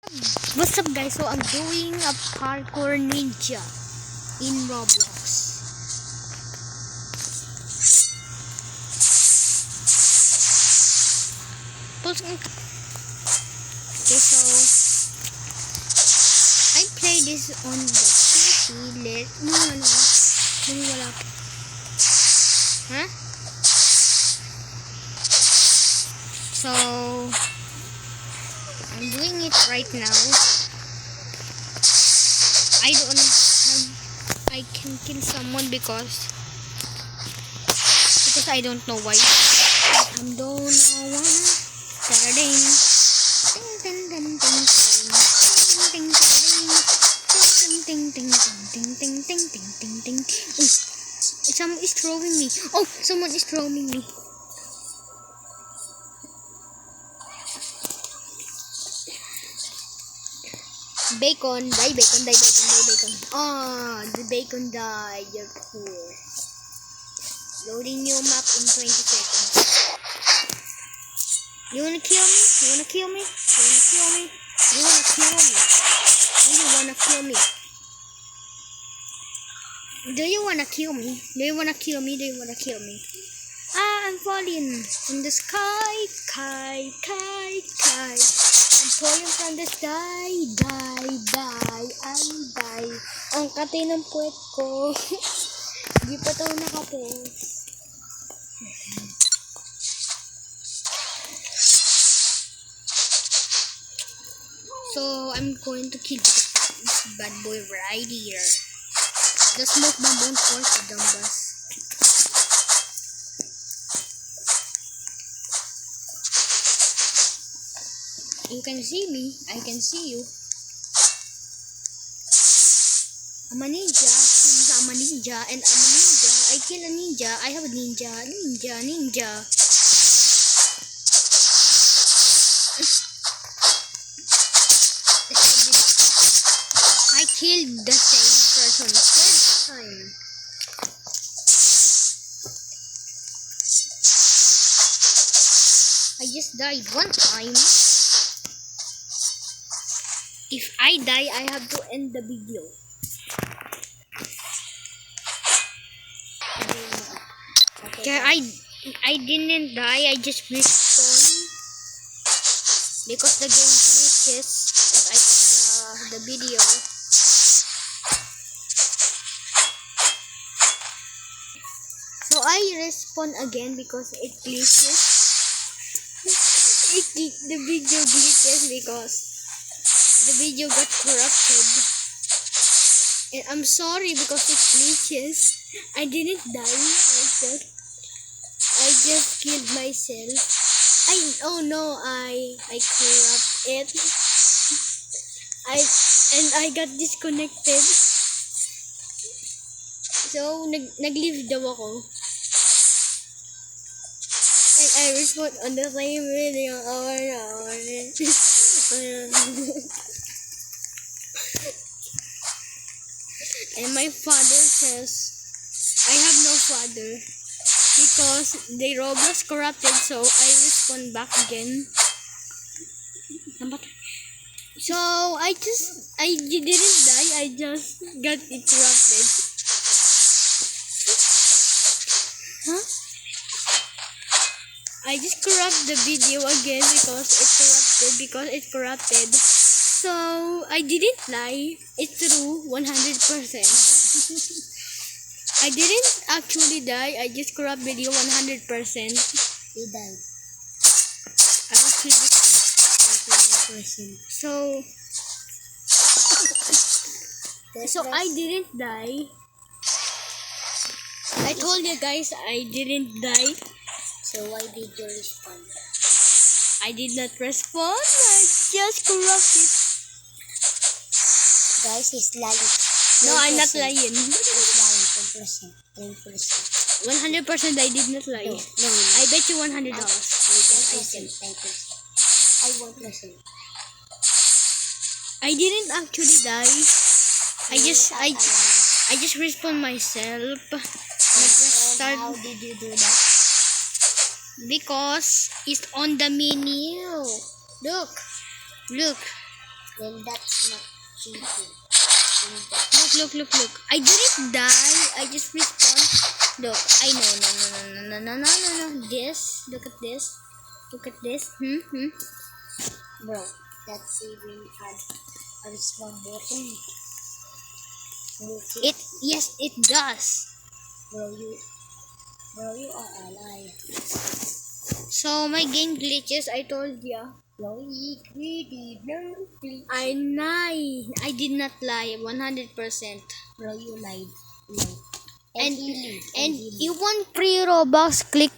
What's up guys, so I'm doing a parkour ninja in Roblox. Okay, so I play this on the PC. Nung wala pa. Huh? So I'm doing it right now. I can kill someone because I don't know why. I don't know why. Ting ting ting ting ting ting ting ting ting ting ting ting ting. Someone is throwing me. Oh, someone is throwing me. Bacon, die bacon, die bacon, die bacon. Ah, the bacon died. You're poor. Loading new map in 20 seconds. You wanna kill me? You wanna kill me? You wanna kill me? You wanna kill me? Do you wanna kill me? Do you wanna kill me? Do you wanna kill me? Do you wanna kill me? Ah, I'm falling in the sky, kite, kite, kite. I'm falling from the sky, die, die, I die. Ang kati ng puwet ko. Di pa ito nakapost. So, I'm going to kill this bad boy right here. The smoke bomb won't force the dumbass. You can see me. I can see you. I'm a ninja. Since I'm a ninja and I'm a ninja, I kill a ninja. I have a ninja. Ninja. I killed the same person third time. I just died one time. If I die, I have to end the video. Okay, I didn't die. I just respawned because the game glitches as I put the video. So I respawn again because it glitches. The video glitches because the video got corrupted. And I'm sorry because it glitches. I didn't die. I just killed myself. I corrupt it. I got disconnected. So nag-leave daw ako. And I respond on the same video over and over. And my father says, I have no father because the Roblox corrupted, so I respawn back again. So I didn't die, I just got it corrupted. Huh? I just corrupt the video again because it corrupted. So I didn't lie. It's true 100%. I didn't actually die. I just corrupt video 100%. You died. I will kill this 100%. So I didn't die. I told you guys I didn't die. So why did you respond? I did not respond. I just corrupted. Guys, he's lying. No, I'm not lying. He's lying 10%. 100% I did not lie. No. I bet you $100. You can 10%. I won't listen. I didn't actually die. I just respawned myself. How did you do that? Because it's on the menu. Look. Then that's not cheating. Then that, Look. I didn't die. I just respawned. Look, I know. No. This. Look at this. bro, that's even had a respawn button. It, yes, it does. Bro, you are a liar. So my game glitches, I told ya. Bro, you greedy, no, please. I lie. I did not lie, 100%. Bro, you lied. And And you want free Robux, click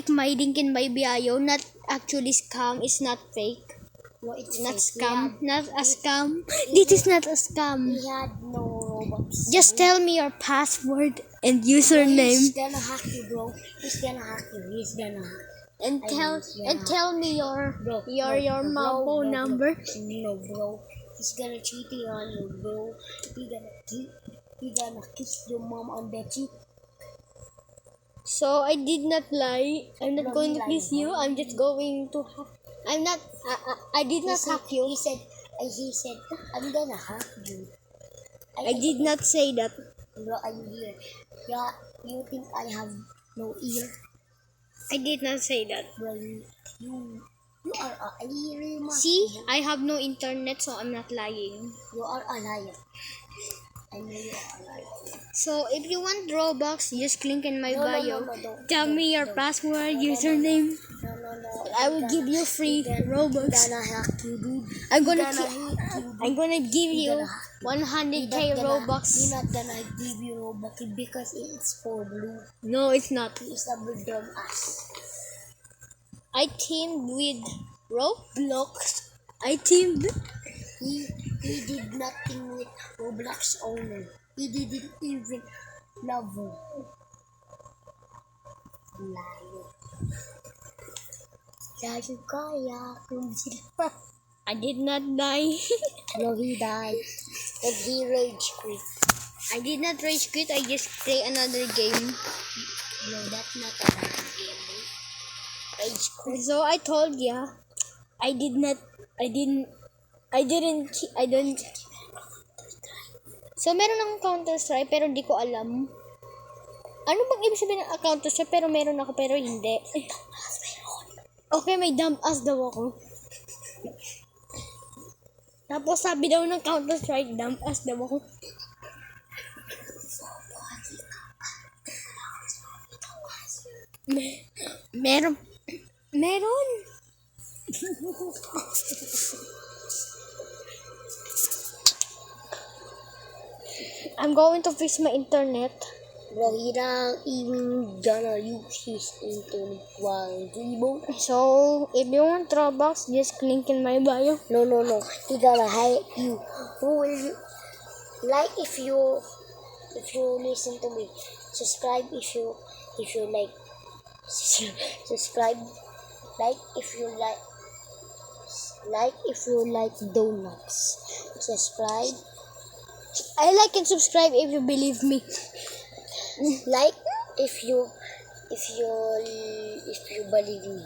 my link in my bio. Not actually scam, it's not fake. bro, it's Not fake. scam, not a scam. This is not a scam. We had no Robux. Just tell me your password and He's username gonna hack you, bro. He's gonna hack you. and tell me your mobile number. No, bro. He's gonna cheating on you, bro. He gonna kiss your mom on the cheek. So I did not lie. I'm not No, going he to lied. kiss you. I'm just going to hack. I'm not. I did not hack you. He said, I'm gonna hack you. I did not say that. Bro, I'm here. Yeah, you think I have no ear? I did not say that. Bro, you are a liar. See, I have no internet, so I'm not lying. You are a liar. I know you are a liar. So if you want Robux, just click in my No, bio. don't. Tell me your password, username. No. I will give you free Robux. Gonna hack you, dude. I'm gonna hack you. I'm gonna give you gonna- 100k We're Robux. not gonna give you Robux because it's for blue. No, it's not. It's a big dumb ass. I teamed with Roblox. I teamed. He did nothing with Roblox owner. He didn't even love you. Liar. Dahil kaya kung sila. I did not die. No, he died. And he rage quit. I did not rage quit. I just play another game. No, that's not a bad game. Rage quit. So I told ya, I didn't. So meron akong Counter-Strike pero di ko alam. Ano bang ibig sabihin ng Counter-Strike pero meron ako pero hindi? Okay, may dump as daw ako. Tapos sabi daw ng Counter-Strike, dump as daw ako. Meron. I'm going to fix my internet. Bro, he not even gonna use his internet while dribble. So, if you want Robux, just link in my bio. No. He gonna hate you. Who will you? Like if you listen to me. Subscribe if you like. Subscribe. Like if you like. Like if you like donuts. Subscribe. I like and subscribe if you believe me. Like if you believe me.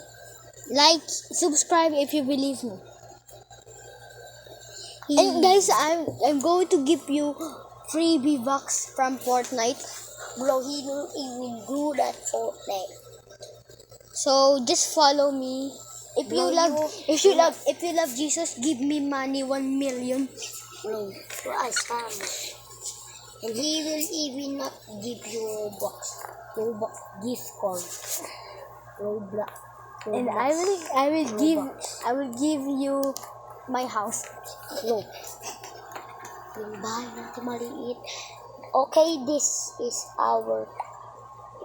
Like, subscribe if you believe me. And guys, I'm going to give you free V-Bucks from Fortnite. Bro, he don't even do that Fortnite. So just follow me. If you Bro, love Jesus, give me money 1 million. Bro, you are a scammer. And he will even not give you Robux gift card. Roblox. And I will give you my house. No. Yung bahay natin maliit. Okay, this is our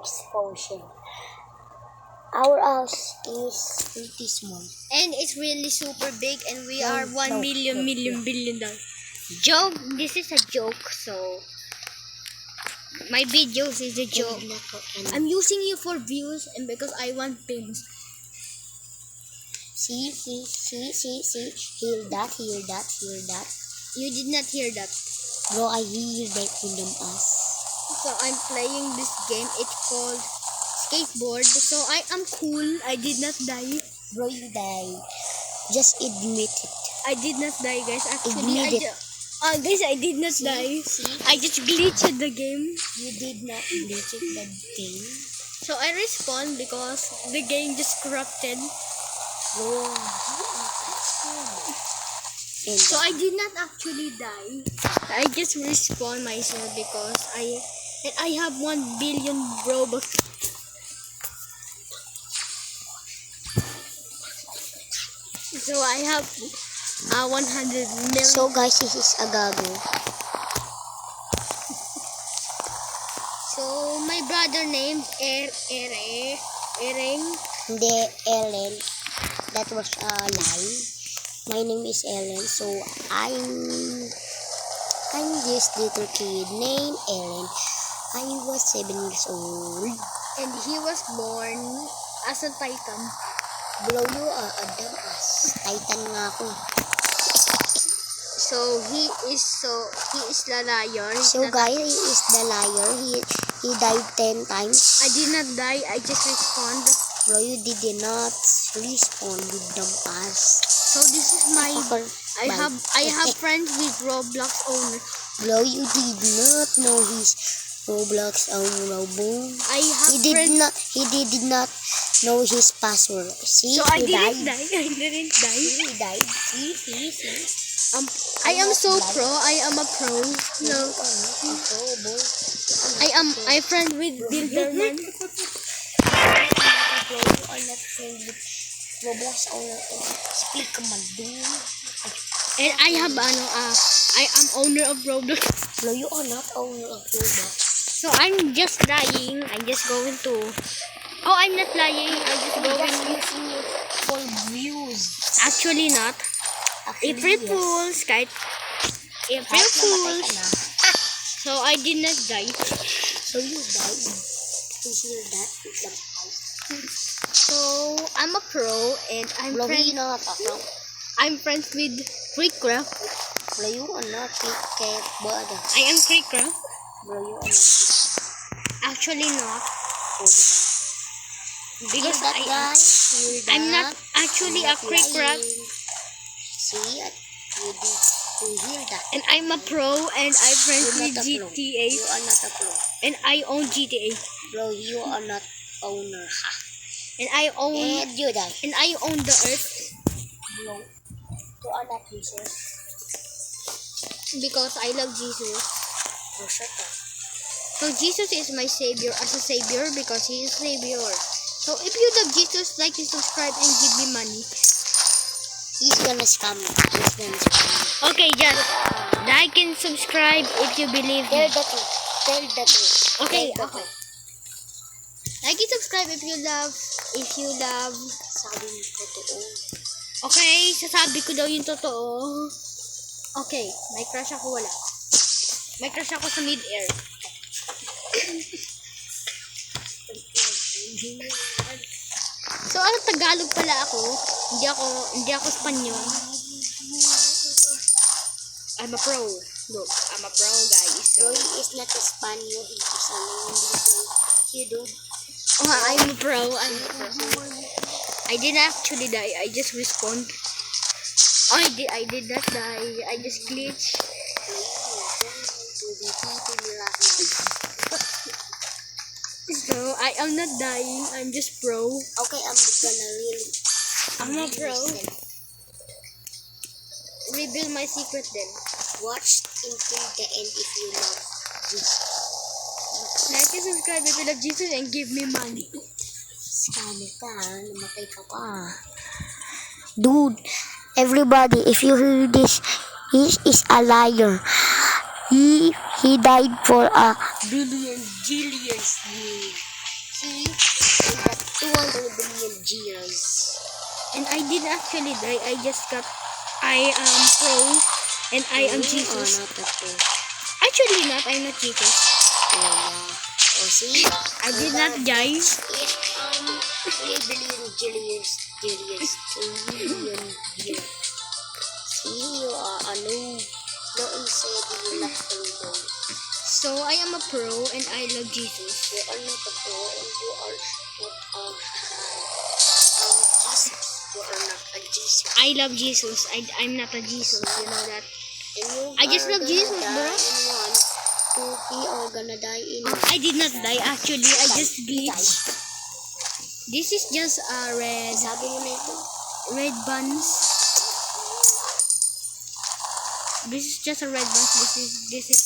exposure. Our house is pretty small. And it's really super big and we are No, 1 million billion dollars. Joke, this is a joke, so my videos is a joke. I'm using you for views and because I want famous. See. Hear that. You did not hear that. Bro, I hear that in them us. So I'm playing this game. It's called Skateboard. So I am cool. I did not die. Bro, you died. Just admit it. I did not die, guys. Actually, Admit it. guys, I did not die. See? I just glitched the game. You did not glitch it that game. So I respawned because the game just corrupted. Bro. And So I did not actually die. I just respawned myself because I have 1 billion Robux. So I have 100 million. so guys, this is a gago. So my brother named Ereng. Hindi, Ellen. That was a lie. My name is Ellen. So I'm this little kid named Ellen. I was 7 years old. And he was born as a Titan. Bro, you are a dumbass. Titan nga ako. So he is the liar. He's So not- guys, he is the liar. He died 10 times. I did not die. I just respawned. Bro, you did not respawn, you dumbass. So this is my. I have friends with Roblox owner. Bro, you did not know his Roblox owner, bro. I have He did friends. not know his password. See, So I he didn't died. die. I didn't die. He died. See. I am so pro. I am a pro. No, I friend with Bilderman. Bro, you are not friend with Roblox owner. Speak man, dude. And I have I am owner of Roblox. Bro, you are not owner of Roblox. So I'm just lying. I'm just going to. Oh, I'm not lying. I'm just Just going. using it for views. Actually not. April yes. Fools, kite. April Kahit namatay Fools. ka na. So I did not die. So you died. You hear that? You died. So I'm a pro and I'm Bro, friends. you not a pro. I'm friends with Creekcraft. Bro, you are not Cricket, brother. I am Creekcraft. Bro, you are not Cricket. Actually not. Oh, diba? Because Hear that, guys? Hear that? I'm not actually a I'm not Creekcraft. lying. See, you hear that? And I'm a pro and I'm friends You're with not a pro. GTA. You are not a pro. And I own GTA. Bro, you are not owner. Ha. And I own And you die. and I own the earth Bro, you are not Jesus. because I love Jesus. Bro, shut up. So Jesus is my savior as a savior because he is savior. So if you love Jesus, like and subscribe and give me money. He's gonna scam you. He's gonna scam you. Okay, just like and subscribe if you believe Tell me. the truth. Tell the truth. Okay, Tell the okay. truth. Like and subscribe if you love. Sabi mo totoo. Okay, sasabi ko daw yung totoo. Okay, may crush ako wala. May crush ako sa mid-air. So, ano Tagalog pala ako? Hindi ako Espanyol. I'm a pro. Look, I'm a pro, guys. So, Bro, he is not a Spaniard. He is a English. You do. I'm a pro. I'm a pro. I didn't actually die. I just respawned. Oh, I did not die. I just glitched. So, I am not dying. I'm just pro. Okay, I'm gonna really. I'm a pro. Reveal my secret then. Watch until the end if you love this. Like and subscribe if you love Jesus and give me money. Scammer ka, namatay ka pa. Dude, everybody, if you hear this, he is a liar. He died for a billion years. He got 200 billion years. And I didn't actually die. I am pro and I am You are Jesus. not a pro. Actually not. I'm not Jesus. Oh, yeah. Oh, see? I did not die. It's 3 billion years. Billion years. See, you are a noob. No one said you not a noob. So I am a pro and I love Jesus. You are not a pro and you are not Jesus. You are not a Jesus. I love Jesus. I'm not a Jesus. You know that. And you I just are love gonna Jesus, die bro. in one, two, we are gonna die in one. I did not die actually. I just glitched. This is just a Sabi mo na ito. red buns. This is just a red buns. This is.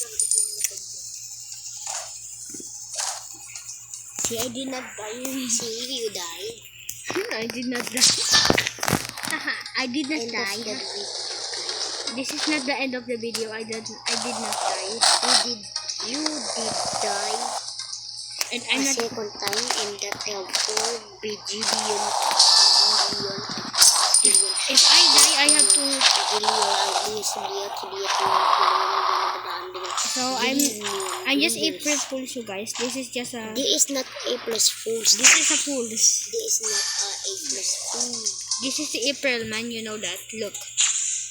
See, I did not die. See, you died. I did not die. I did not End of die. the video. This is not the end of the video. I did not die. You did die And a I'm not. second time and that have 4 billion. If I die, I have to. So I'm just April Fools, you guys. This is just a. This is not April Fools. This is a Fools. This is not a April Fool. This is the April, man. You know that. Look.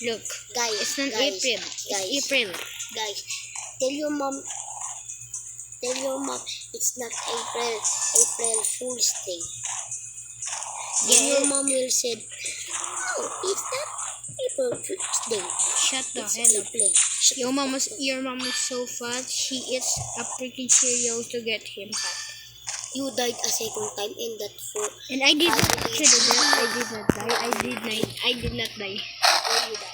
Guys, It's not guys, April. guys, It's April. guys, tell your mom, it's not April Fool's Day. Then your mom will say, oh, it's not April Fool's Day. Shut the It's hell up. April. Your mom is so fat. She eats a freaking Cheerios to get him fat. You died a second time in that fool. And I did not actually die. I did not die. I did not die. Why you died?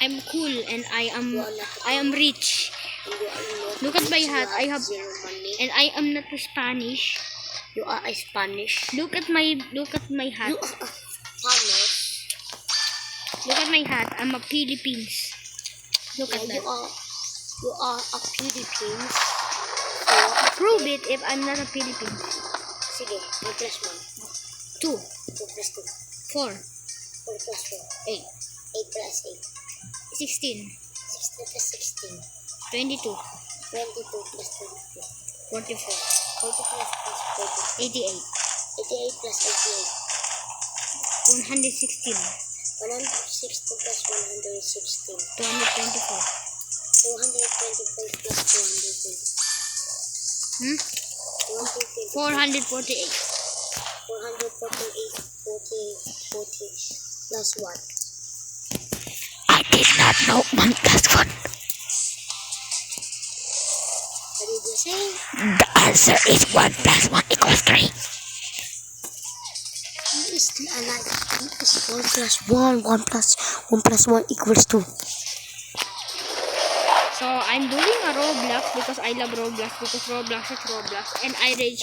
I'm cool and I am rich. And you are not Look at my rich, hat. you I have zero money. and I am not Spanish. You are a Spanish. Look at my hat. You are a Spanish. Look at my hat. I'm a Philippines. Look at Yeah, that. you are a Philippines. Prove it if I'm not a Philippines. Sige, 1 plus 1. 2, 2 plus 2. 4, 4 plus 4. 8, 8 plus 8. 16, 16 plus 16. 22, 22 plus 22. 44, 40 plus 40. 88, 88 plus 88. 116, 160 plus 116. 224. 225 plus 220. 220. 448. 448. 40 plus what? I did not know 1 plus 1. What did you say? The answer is 1 plus 1 equals 3. He is still alive. He is 1 plus 1. 1 plus 1 equals 2. So I'm doing a Roblox because I love Roblox because Roblox is Roblox and I did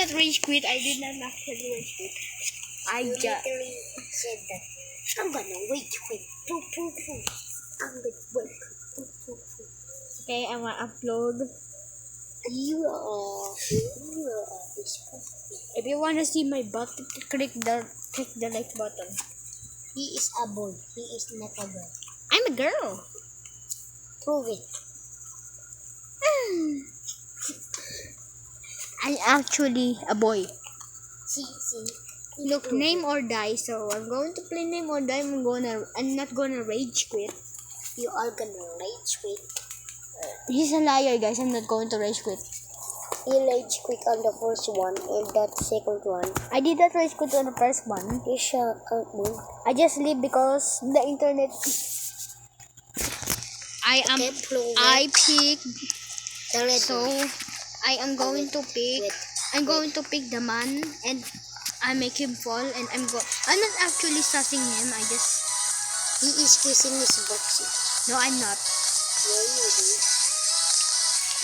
not rage quit. I did not actually rage quit. I You just literally said that. I'm gonna wait. Poo, poo, poo. I'm gonna wait. Poo, poo, poo. okay. I want to upload. You are disgusting. If you want to see my butt, click the like button. He is a boy. He is not a girl. I'm a girl. Prove it. I'm actually a boy. See. Look, name or die. So I'm going to play name or die. I'm not gonna rage quit. You are gonna rage quit. He's a liar, guys. I'm not going to rage quit. You rage quit on the first one and that second one. I did not rage quit on the first one. You shall can't move. I just leave because the internet. I picked. The red So one. I am going to pick. Wait. I'm going to pick the man and I make him fall and I'm not actually sussing him. He is kissing his boxing. No, I'm not. Where you do?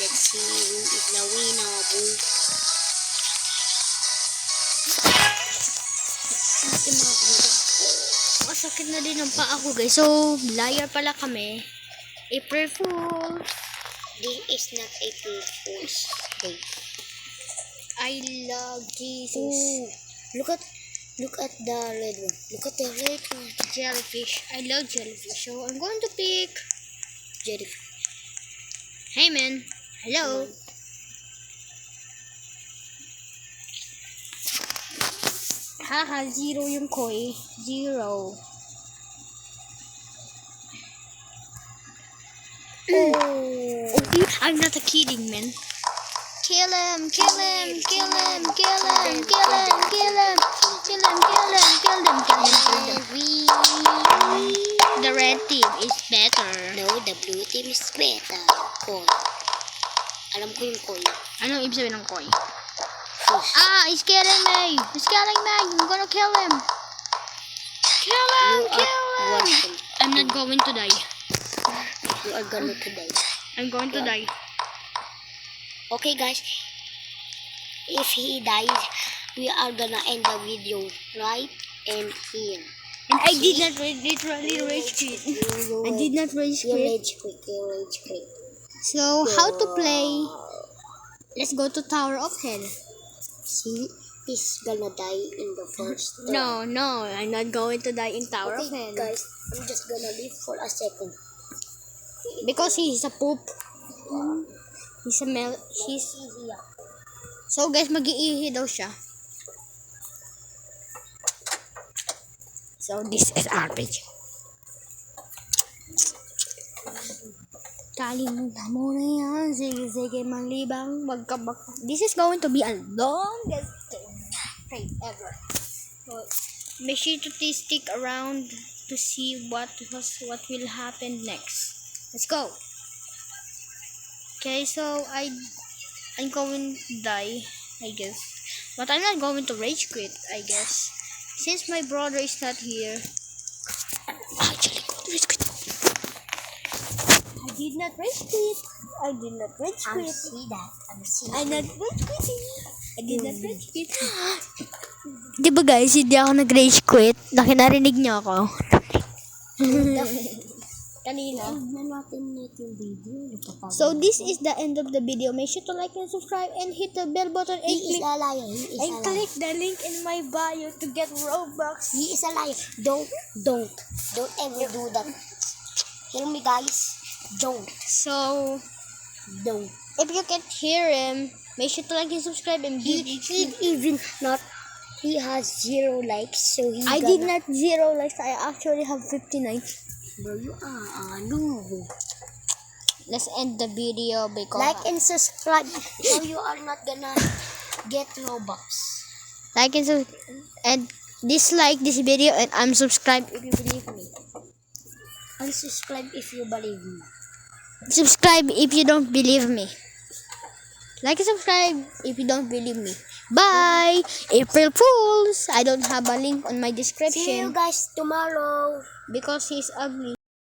Let's see who is the winner, boy. Masakit na din ang paa ko, guys. So liar pala kami. April Fool. This is not April Fool's Day. I love Jesus. Ooh, look at the red one. Look at the red one. Jellyfish. I love jellyfish. So I'm going to pick. Jellyfish. Hey man. Hello. Haha, 0 yung koi. 0. Oh. I'm not kidding, man. Kill him, kill him, kill him, kill him, kill him, kill him. Kill them, kill them, kill them, kill them, kill them. The red team is better. No, the blue team is better. Koi. Alam ko yung koi. Anong ibig sabihin ng koi? Fish. Ah, he's killing me. He's killing me. I'm gonna kill him. Kill him, You kill are him. one. I'm not going to die. You are gonna to die. I'm going to die. Okay, guys. If he dies, we are gonna end the video right and here. And I did not literally rage quit. I did not rage You quit. rage quit. You rage quit. So, how to play? Let's go to Tower of Hell. See, he's gonna die in the first round. No, I'm not going to die in Tower of Okay, Hell. guys, I'm just gonna leave for a second. Because he's a poop. He's a So guys, mag-iihi daw siya. So this is RPG. Kalimutan mo na yan. Sige, manglibang. Magkabak. This is going to be a longest game ever. So, make sure to stick around to see what will happen next. Let's go. Okay, so I'm going to die, I guess. But I'm not going to rage quit, I guess. Since my brother is not here. Actually, go to rage quit. I did not rage quit. I did not rage I'm quit. see that. I'm see. I'm not rage quitting. I did not rage quit. Diba guys, hindi ako nag-rage quit. Narinig niyo ako. Kanina. So this is the end of the video. Make sure to like and subscribe and hit the bell button and He is click, a liar. He is a liar. click the link in my bio to get Robux. He is a liar. Don't ever do that. Hear me, guys. Don't. So if you can't hear him, make sure to like and subscribe and He even not. He has 0 likes, so he. I did not 0 likes. I actually have 59. Bro, you are a noob. Let's end the video because Like and subscribe, so you are not gonna get Robux. like and dislike this video and unsubscribe if you believe me. Unsubscribe if you believe me. Subscribe if you don't believe me. Like and subscribe if you don't believe me. Bye! April Fools! I don't have a link on my See you description guys tomorrow. because he's ugly.